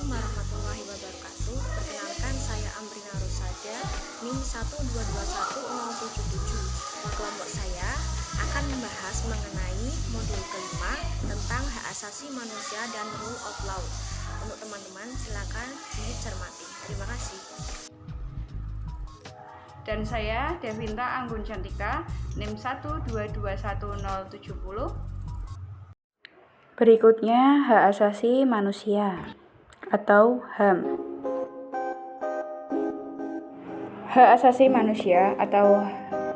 Assalamualaikum warahmatullahi wabarakatuh. Perkenalkan, saya Amrina Rosada, NIM 1221077. Kelompok saya akan membahas mengenai modul kelima tentang hak asasi manusia dan rule of law. Untuk teman-teman, silakan dicermati. Terima kasih. Dan saya Devinta Anggun Cantika, NIM 1221070. Berikutnya hak asasi manusia atau HAM. Hak asasi manusia atau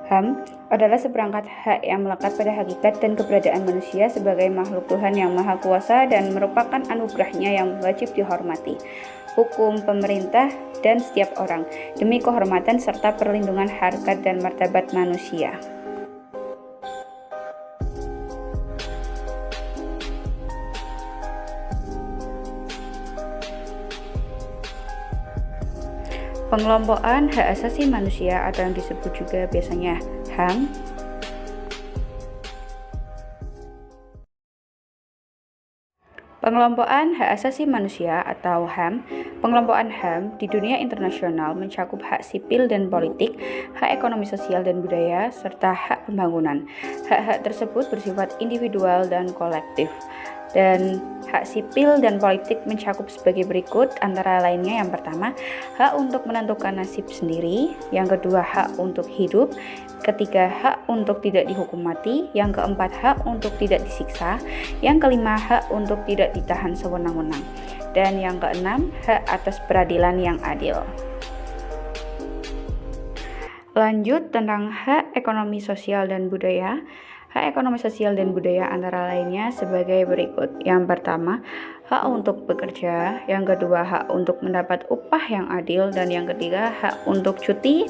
HAM adalah seperangkat hak yang melekat pada hakikat dan keberadaan manusia sebagai makhluk Tuhan yang Maha Kuasa dan merupakan anugerahnya yang wajib dihormati, hukum, pemerintah, dan setiap orang demi kehormatan serta perlindungan harkat dan martabat manusia. Pengelompokan hak asasi manusia atau yang disebut juga biasanya HAM Pengelompokan hak asasi manusia atau HAM, pengelompokan HAM di dunia internasional mencakup hak sipil dan politik, hak ekonomi sosial dan budaya, serta hak pembangunan. Hak-hak tersebut bersifat individual dan kolektif. Dan hak sipil dan politik mencakup sebagai berikut, antara lainnya yang pertama, hak untuk menentukan nasib sendiri, yang kedua hak untuk hidup, ketiga hak untuk tidak dihukum mati, yang keempat hak untuk tidak disiksa, yang kelima hak untuk tidak ditahan sewenang-wenang, dan yang keenam hak atas peradilan yang adil. Lanjut tentang hak ekonomi sosial dan budaya. Hak ekonomi sosial dan budaya antara lainnya sebagai berikut. Yang pertama, hak untuk bekerja, yang kedua hak untuk mendapat upah yang adil, dan yang ketiga hak untuk cuti,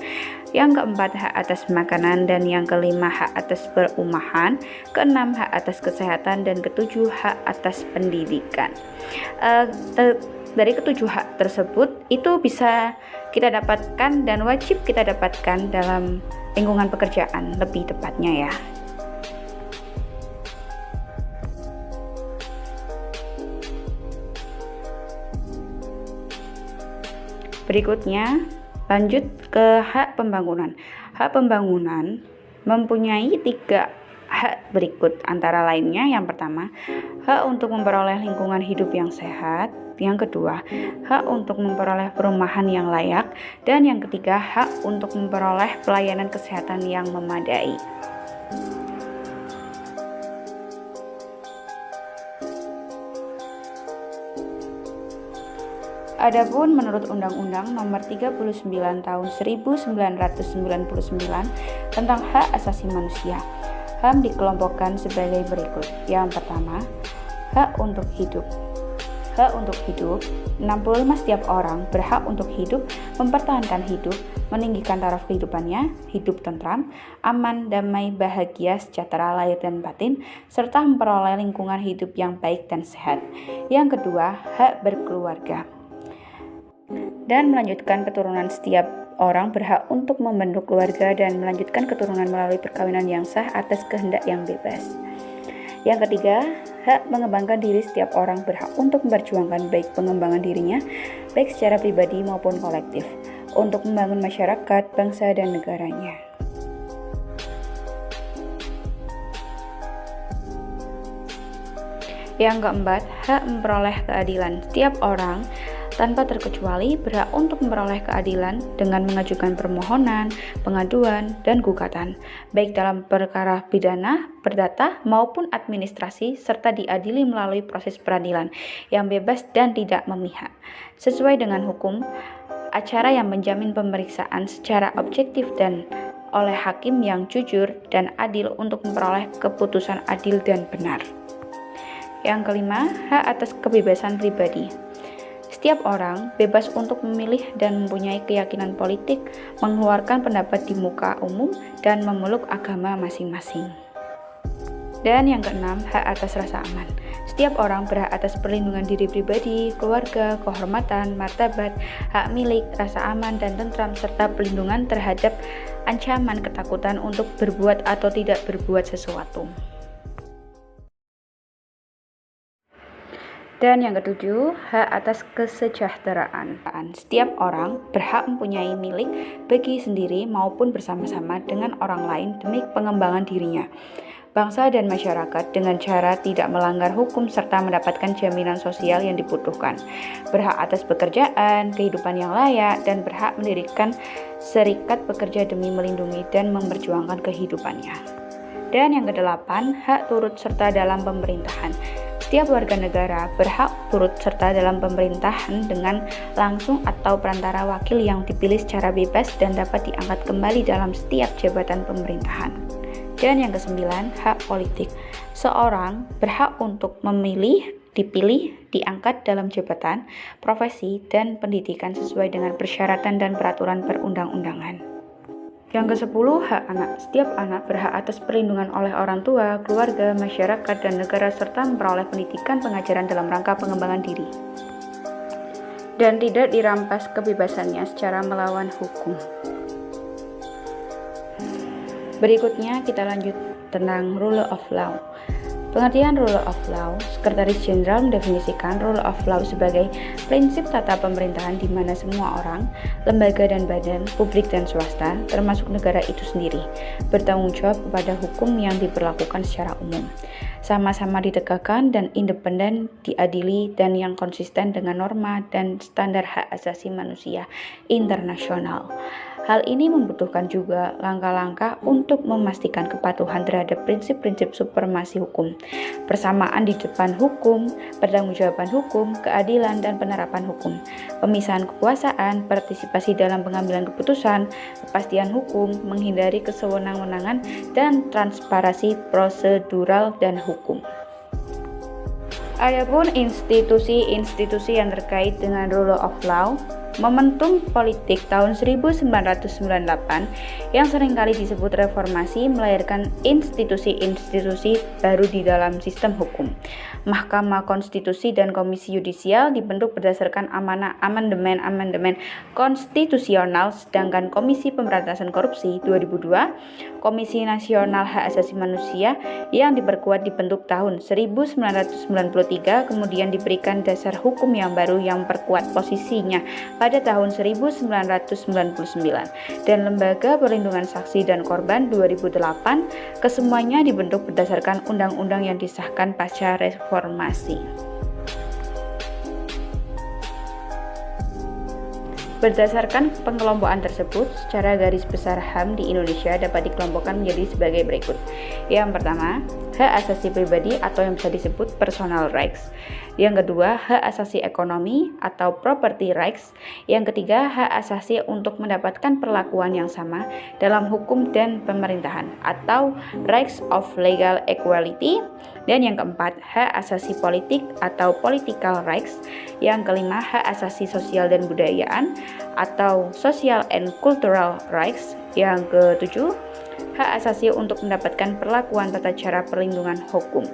yang keempat hak atas makanan, dan yang kelima hak atas perumahan, keenam hak atas kesehatan, dan ketujuh hak atas pendidikan. Dari ketujuh hak tersebut itu bisa kita dapatkan dan wajib kita dapatkan dalam lingkungan pekerjaan lebih tepatnya ya. Berikutnya, lanjut ke hak pembangunan. Hak pembangunan mempunyai 3 hak berikut, antara lainnya yang pertama, hak untuk memperoleh lingkungan hidup yang sehat, yang kedua, hak untuk memperoleh perumahan yang layak, dan yang ketiga, hak untuk memperoleh pelayanan kesehatan yang memadai. Adapun menurut Undang-Undang Nomor 39 Tahun 1999 tentang Hak Asasi Manusia, HAM dikelompokkan sebagai berikut. Yang pertama, hak untuk hidup. Hak untuk hidup, 65 setiap orang berhak untuk hidup, mempertahankan hidup, meninggikan taraf kehidupannya, hidup tentram, aman, damai, bahagia, sejahtera lahir dan batin, serta memperoleh lingkungan hidup yang baik dan sehat. Yang kedua, hak berkeluarga. Dan melanjutkan keturunan, setiap orang berhak untuk membentuk keluarga dan melanjutkan keturunan melalui perkawinan yang sah atas kehendak yang bebas. Yang ketiga, hak mengembangkan diri, setiap orang berhak untuk memperjuangkan baik pengembangan dirinya, baik secara pribadi maupun kolektif, untuk membangun masyarakat, bangsa, dan negaranya. Yang keempat, hak memperoleh keadilan. Setiap orang tanpa terkecuali berhak untuk memperoleh keadilan dengan mengajukan permohonan, pengaduan, dan gugatan, baik dalam perkara pidana, perdata, maupun administrasi, serta diadili melalui proses peradilan yang bebas dan tidak memihak, sesuai dengan hukum acara yang menjamin pemeriksaan secara objektif dan oleh hakim yang jujur dan adil untuk memperoleh keputusan adil dan benar. Yang kelima, hak atas kebebasan pribadi. Setiap orang bebas untuk memilih dan mempunyai keyakinan politik, mengeluarkan pendapat di muka umum, dan memeluk agama masing-masing. Dan yang keenam, hak atas rasa aman. Setiap orang berhak atas perlindungan diri pribadi, keluarga, kehormatan, martabat, hak milik, rasa aman dan tentram, serta perlindungan terhadap ancaman ketakutan untuk berbuat atau tidak berbuat sesuatu. Dan yang ketujuh, hak atas kesejahteraan. Setiap orang berhak mempunyai milik bagi sendiri maupun bersama-sama dengan orang lain demi pengembangan dirinya, bangsa dan masyarakat dengan cara tidak melanggar hukum serta mendapatkan jaminan sosial yang dibutuhkan. Berhak atas pekerjaan, kehidupan yang layak, dan berhak mendirikan serikat pekerja demi melindungi dan memperjuangkan kehidupannya. Dan yang kedelapan, hak turut serta dalam pemerintahan. Setiap warga negara berhak turut serta dalam pemerintahan dengan langsung atau perantara wakil yang dipilih secara bebas dan dapat diangkat kembali dalam setiap jabatan pemerintahan. Dan yang kesembilan, hak politik. Seorang berhak untuk memilih, dipilih, diangkat dalam jabatan, profesi, dan pendidikan sesuai dengan persyaratan dan peraturan perundang-undangan. Yang ke-10, hak anak. Setiap anak berhak atas perlindungan oleh orang tua, keluarga, masyarakat, dan negara serta memperoleh pendidikan pengajaran dalam rangka pengembangan diri. Dan tidak dirampas kebebasannya secara melawan hukum. Berikutnya kita lanjut tentang rule of law. Pengertian rule of law, Sekretaris Jenderal mendefinisikan rule of law sebagai prinsip tata pemerintahan di mana semua orang, lembaga dan badan, publik dan swasta, termasuk negara itu sendiri, bertanggung jawab kepada hukum yang diberlakukan secara umum, sama-sama ditegakkan dan independen, diadili, dan yang konsisten dengan norma dan standar hak asasi manusia internasional. Hal ini membutuhkan juga langkah-langkah untuk memastikan kepatuhan terhadap prinsip-prinsip supremasi hukum, persamaan di depan hukum, pertanggungjawaban hukum, keadilan dan penerapan hukum, pemisahan kekuasaan, partisipasi dalam pengambilan keputusan, kepastian hukum, menghindari kesewenang-wenangan, dan transparansi prosedural dan hukum. Adapun institusi-institusi yang terkait dengan rule of law, momentum politik tahun 1998 yang seringkali disebut reformasi melahirkan institusi-institusi baru di dalam sistem hukum. Mahkamah Konstitusi dan Komisi Yudisial dibentuk berdasarkan amanah amandemen konstitusional, sedangkan Komisi Pemberantasan Korupsi 2002, Komisi Nasional Hak Asasi Manusia yang diperkuat dibentuk tahun 1993, kemudian diberikan dasar hukum yang baru yang memperkuat posisinya pada tahun 1999, dan Lembaga Perlindungan Saksi dan Korban 2008, kesemuanya dibentuk berdasarkan undang-undang yang disahkan pasca reformasi. Berdasarkan pengelompokan tersebut, secara garis besar HAM di Indonesia dapat dikelompokkan menjadi sebagai berikut. Yang pertama, hak asasi pribadi atau yang bisa disebut personal rights. Yang kedua, hak asasi ekonomi atau property rights. Yang ketiga, hak asasi untuk mendapatkan perlakuan yang sama dalam hukum dan pemerintahan atau rights of legal equality. Dan yang keempat, hak asasi politik atau political rights. Yang kelima, hak asasi sosial dan budayaan atau social and cultural rights. Yang ketujuh, hak asasi untuk mendapatkan perlakuan tata cara perlindungan hukum.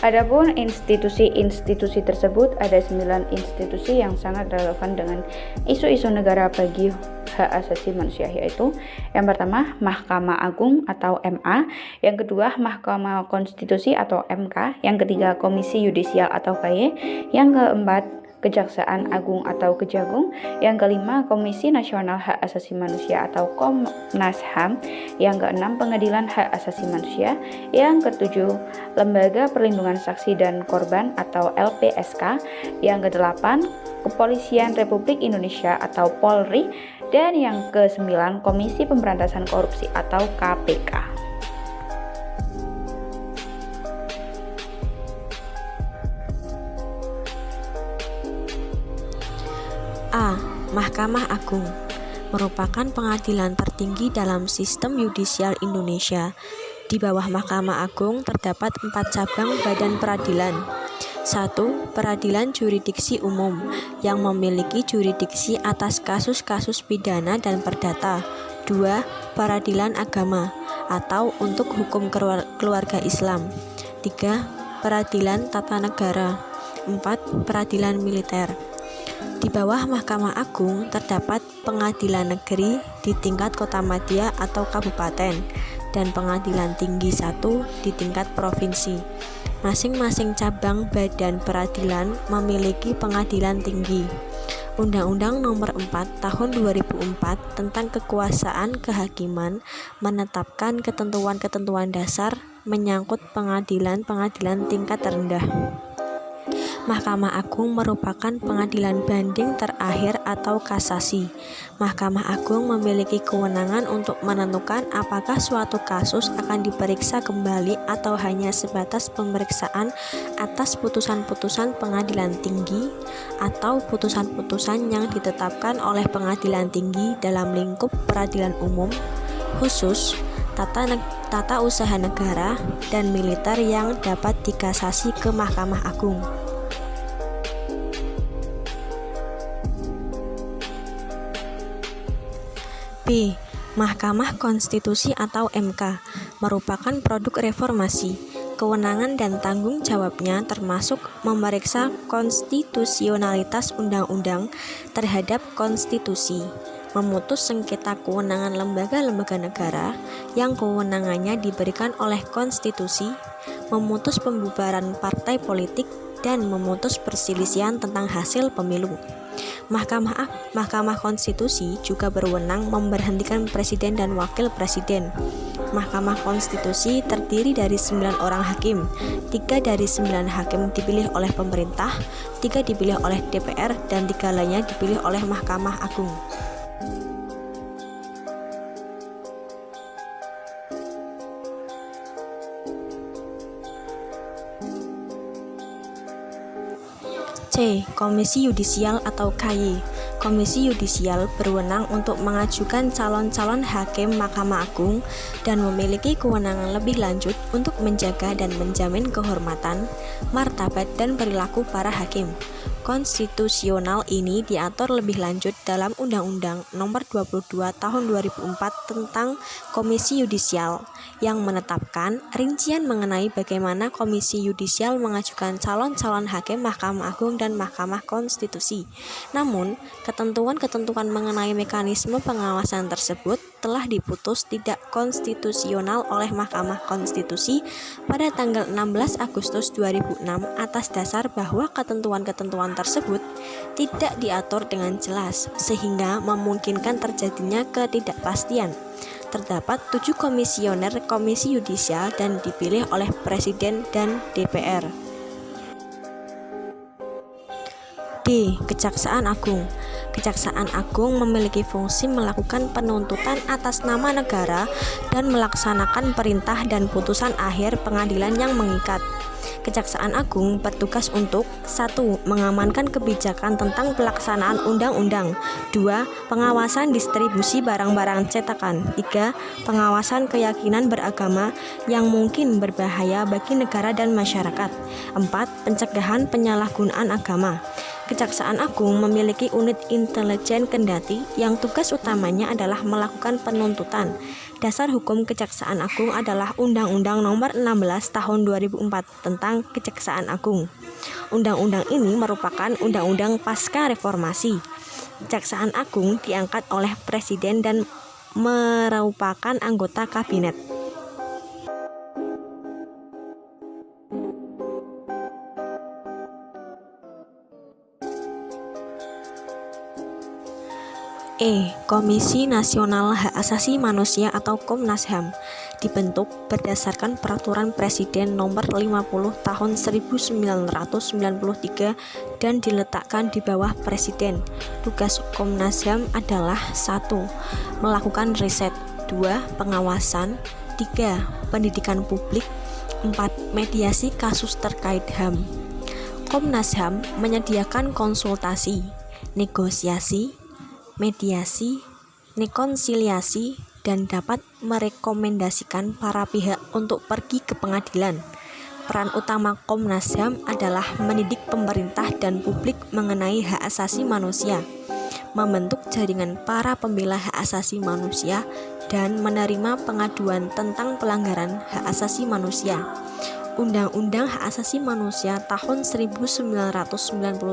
Adapun institusi-institusi tersebut, ada 9 institusi yang sangat relevan dengan isu-isu negara bagi hak asasi manusia, yaitu yang pertama Mahkamah Agung atau MA, yang kedua Mahkamah Konstitusi atau MK, yang ketiga Komisi Yudisial atau KY, yang keempat Kejaksaan Agung atau Kejagung, yang kelima Komisi Nasional Hak Asasi Manusia atau Komnas HAM, yang keenam Pengadilan Hak Asasi Manusia, yang ketujuh Lembaga Perlindungan Saksi dan Korban atau LPSK, yang kedelapan Kepolisian Republik Indonesia atau Polri, dan yang kesembilan Komisi Pemberantasan Korupsi atau KPK. A. Mahkamah Agung merupakan pengadilan tertinggi dalam sistem yudisial Indonesia. Di bawah Mahkamah Agung terdapat 4 cabang badan peradilan. 1. Peradilan Jurisdiksi Umum yang memiliki jurisdiksi atas kasus-kasus pidana dan perdata. 2. Peradilan Agama atau untuk hukum keluarga Islam. 3. Peradilan Tata Negara. 4. Peradilan Militer. Di bawah Mahkamah Agung terdapat pengadilan negeri di tingkat kotamadya atau kabupaten, dan pengadilan tinggi 1 di tingkat provinsi. Masing-masing cabang badan peradilan memiliki pengadilan tinggi. Undang-Undang Nomor 4 Tahun 2004 tentang Kekuasaan Kehakiman menetapkan ketentuan-ketentuan dasar menyangkut pengadilan-pengadilan tingkat rendah. Mahkamah Agung merupakan pengadilan banding terakhir atau kasasi. Mahkamah Agung memiliki kewenangan untuk menentukan apakah suatu kasus akan diperiksa kembali atau hanya sebatas pemeriksaan atas putusan-putusan pengadilan tinggi atau putusan-putusan yang ditetapkan oleh pengadilan tinggi dalam lingkup peradilan umum, khusus, tata usaha negara, dan militer yang dapat dikasasi ke Mahkamah Agung. B. Mahkamah Konstitusi atau MK merupakan produk reformasi. Kewenangan dan tanggung jawabnya termasuk memeriksa konstitusionalitas undang-undang terhadap konstitusi, memutus sengketa kewenangan lembaga-lembaga negara yang kewenangannya diberikan oleh konstitusi, memutus pembubaran partai politik, dan memutus perselisihan tentang hasil pemilu. Mahkamah Konstitusi juga berwenang memberhentikan presiden dan wakil presiden. Mahkamah Konstitusi terdiri dari 9 orang hakim. 3 dari 9 hakim dipilih oleh pemerintah, 3 dipilih oleh DPR, dan 3 lainnya dipilih oleh Mahkamah Agung. C. Komisi Yudisial atau KY. Komisi Yudisial berwenang untuk mengajukan calon-calon hakim Mahkamah Agung dan memiliki kewenangan lebih lanjut untuk menjaga dan menjamin kehormatan, martabat, dan perilaku para hakim. Konstitusional ini diatur lebih lanjut dalam Undang-Undang Nomor 22 Tahun 2004 tentang Komisi Yudisial yang menetapkan rincian mengenai bagaimana Komisi Yudisial mengajukan calon-calon hakim Mahkamah Agung dan Mahkamah Konstitusi. Namun, ketentuan-ketentuan mengenai mekanisme pengawasan tersebut telah diputus tidak konstitusional oleh Mahkamah Konstitusi pada tanggal 16 Agustus 2006 atas dasar bahwa ketentuan-ketentuan tersebut tidak diatur dengan jelas sehingga memungkinkan terjadinya ketidakpastian. Terdapat 7 komisioner Komisi Yudisial dan dipilih oleh Presiden dan DPR. D. Kejaksaan Agung. Kejaksaan Agung memiliki fungsi melakukan penuntutan atas nama negara dan melaksanakan perintah dan putusan akhir pengadilan yang mengikat. Kejaksaan Agung bertugas untuk 1. Mengamankan kebijakan tentang pelaksanaan undang-undang. 2. Pengawasan distribusi barang-barang cetakan. 3. Pengawasan keyakinan beragama yang mungkin berbahaya bagi negara dan masyarakat. 4. Pencegahan penyalahgunaan agama. Kejaksaan Agung memiliki unit intelijen kendati yang tugas utamanya adalah melakukan penuntutan. Dasar hukum Kejaksaan Agung adalah Undang-Undang Nomor 16 Tahun 2004 tentang Kejaksaan Agung. Undang-undang ini merupakan undang-undang pasca reformasi. Kejaksaan Agung diangkat oleh Presiden dan merupakan anggota kabinet. E. Komisi Nasional Hak Asasi Manusia atau Komnas HAM dibentuk berdasarkan Peraturan Presiden Nomor 50 Tahun 1993 dan diletakkan di bawah Presiden. Tugas Komnas HAM adalah 1. Melakukan riset, 2. Pengawasan, 3. Pendidikan publik, 4. Mediasi kasus terkait HAM. Komnas HAM menyediakan konsultasi, negosiasi, mediasi, rekonsiliasi, dan dapat merekomendasikan para pihak untuk pergi ke pengadilan. Peran utama Komnas HAM adalah mendidik pemerintah dan publik mengenai hak asasi manusia, membentuk jaringan para pembela hak asasi manusia, dan menerima pengaduan tentang pelanggaran hak asasi manusia. Undang-Undang Hak Asasi Manusia tahun 1999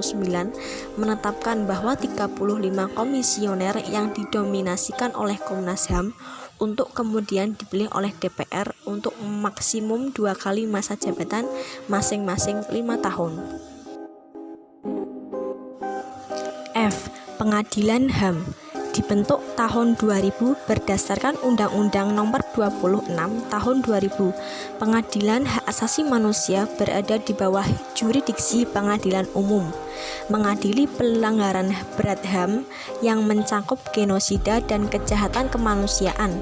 menetapkan bahwa 35 komisioner yang didominasikan oleh Komnas HAM untuk kemudian dipilih oleh DPR untuk maksimum 2 kali masa jabatan masing-masing 5 tahun. F. Pengadilan HAM dibentuk tahun 2000 berdasarkan Undang-Undang Nomor 26 Tahun 2000. Pengadilan Hak Asasi Manusia berada di bawah jurisdiksi Pengadilan Umum, mengadili pelanggaran berat HAM yang mencakup genosida dan kejahatan kemanusiaan.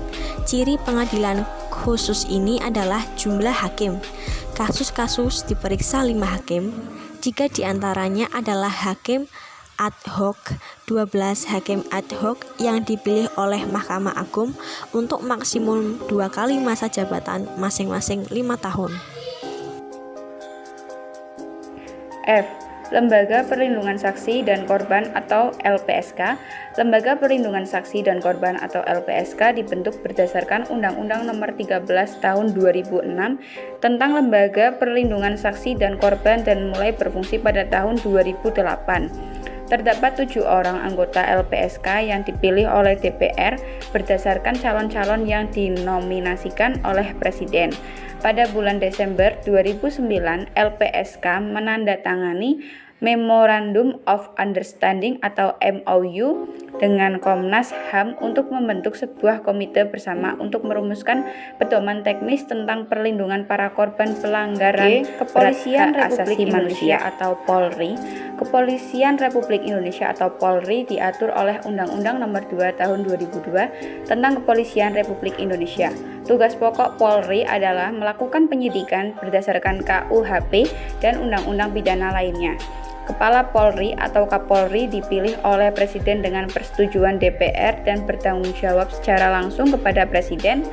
Ciri pengadilan khusus ini adalah jumlah hakim. Kasus-kasus diperiksa 5 hakim, 3 diantaranya adalah hakim ad hoc, 12 hakim ad hoc yang dipilih oleh Mahkamah Agung untuk maksimum 2 kali masa jabatan masing-masing 5 tahun. F. Lembaga Perlindungan Saksi dan Korban atau LPSK. Lembaga Perlindungan Saksi dan Korban atau LPSK dibentuk berdasarkan Undang-Undang Nomor 13 Tahun 2006 tentang Lembaga Perlindungan Saksi dan Korban dan mulai berfungsi pada tahun 2008. Terdapat 7 orang anggota LPSK yang dipilih oleh DPR berdasarkan calon-calon yang dinominasikan oleh Presiden. Pada bulan Desember 2009, LPSK menandatangani Memorandum of Understanding atau MOU dengan Komnas HAM untuk membentuk sebuah komite bersama untuk merumuskan pedoman teknis tentang perlindungan para korban pelanggaran Kepolisian Republik Indonesia atau Polri. Kepolisian Republik Indonesia atau Polri diatur oleh Undang-Undang Nomor 2 Tahun 2002 tentang Kepolisian Republik Indonesia. Tugas pokok Polri adalah melakukan penyidikan berdasarkan KUHP dan undang-undang pidana lainnya. Kepala Polri atau Kapolri dipilih oleh Presiden dengan persetujuan DPR dan bertanggung jawab secara langsung kepada Presiden.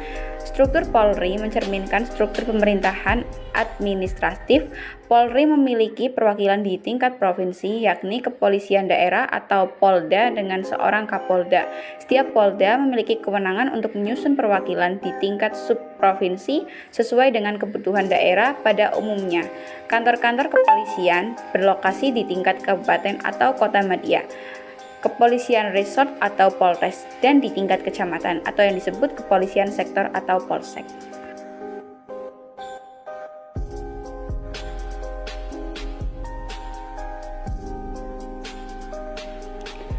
Struktur Polri mencerminkan struktur pemerintahan administratif. Polri memiliki perwakilan di tingkat provinsi, yakni Kepolisian Daerah atau Polda dengan seorang Kapolda. Setiap Polda memiliki kewenangan untuk menyusun perwakilan di tingkat subprovinsi sesuai dengan kebutuhan daerah pada umumnya. Kantor-kantor kepolisian berlokasi di tingkat kabupaten atau kota madya. Kepolisian resort atau Polres, dan di tingkat kecamatan atau yang disebut kepolisian sektor atau Polsek.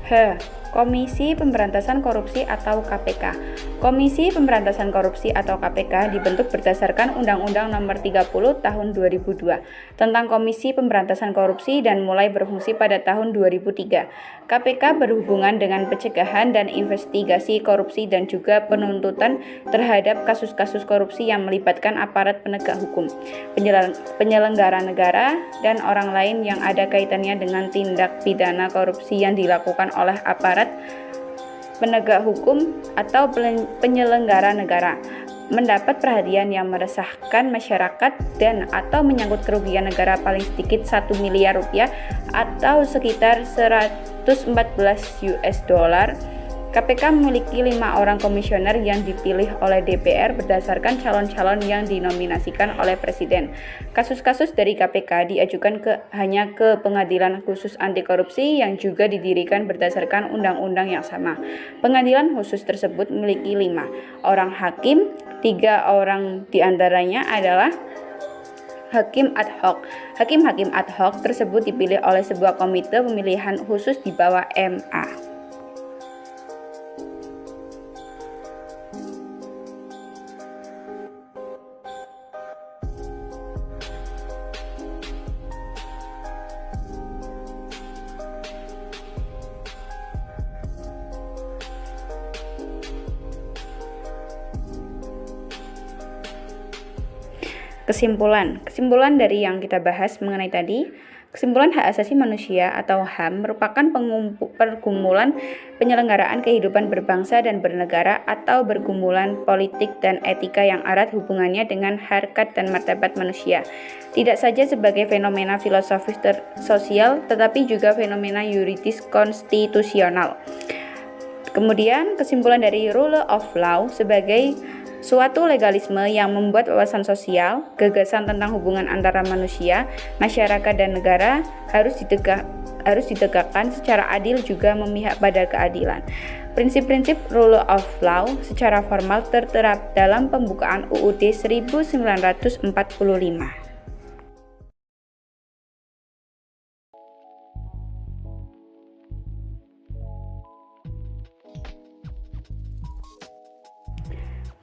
H. Komisi Pemberantasan Korupsi atau KPK. Komisi Pemberantasan Korupsi atau KPK dibentuk berdasarkan Undang-Undang Nomor 30 Tahun 2002 tentang Komisi Pemberantasan Korupsi dan mulai berfungsi pada tahun 2003. KPK berhubungan dengan pencegahan dan investigasi korupsi dan juga penuntutan terhadap kasus-kasus korupsi yang melibatkan aparat penegak hukum, penyelenggara negara, dan orang lain yang ada kaitannya dengan tindak pidana korupsi yang dilakukan oleh aparat penegak hukum atau penyelenggara negara, mendapat perhatian yang meresahkan masyarakat dan atau menyangkut kerugian negara paling sedikit 1 miliar rupiah atau sekitar 114 US dollar. KPK memiliki 5 orang komisioner yang dipilih oleh DPR berdasarkan calon-calon yang dinominasikan oleh Presiden. Kasus-kasus dari KPK diajukan hanya ke Pengadilan Khusus Anti Korupsi yang juga didirikan berdasarkan undang-undang yang sama. Pengadilan khusus tersebut memiliki 5 orang hakim, 3 orang diantaranya adalah hakim ad hoc. Hakim-hakim ad hoc tersebut dipilih oleh sebuah komite pemilihan khusus di bawah MA. Kesimpulan dari yang kita bahas mengenai tadi, kesimpulan hak asasi manusia atau HAM merupakan pergumulan penyelenggaraan kehidupan berbangsa dan bernegara atau pergumulan politik dan etika yang erat hubungannya dengan harkat dan martabat manusia. Tidak saja sebagai fenomena filosofis sosial, tetapi juga fenomena yuridis konstitusional. Kemudian kesimpulan dari rule of law sebagai Suatu legalisme yang membuat wawasan sosial, gagasan tentang hubungan antara manusia, masyarakat, dan negara harus ditegakkan secara adil juga memihak pada keadilan. Prinsip-prinsip rule of law secara formal terterap dalam pembukaan UUD 1945.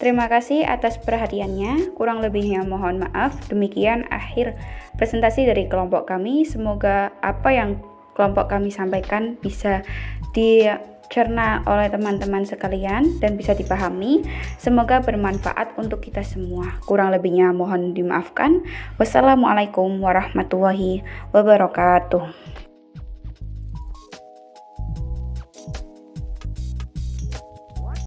Terima kasih atas perhatiannya. Kurang lebihnya mohon maaf. Demikian akhir presentasi dari kelompok kami. Semoga apa yang kelompok kami sampaikan bisa dicerna oleh teman-teman sekalian dan bisa dipahami. Semoga bermanfaat untuk kita semua. Kurang lebihnya mohon dimaafkan. Wassalamualaikum warahmatullahi wabarakatuh.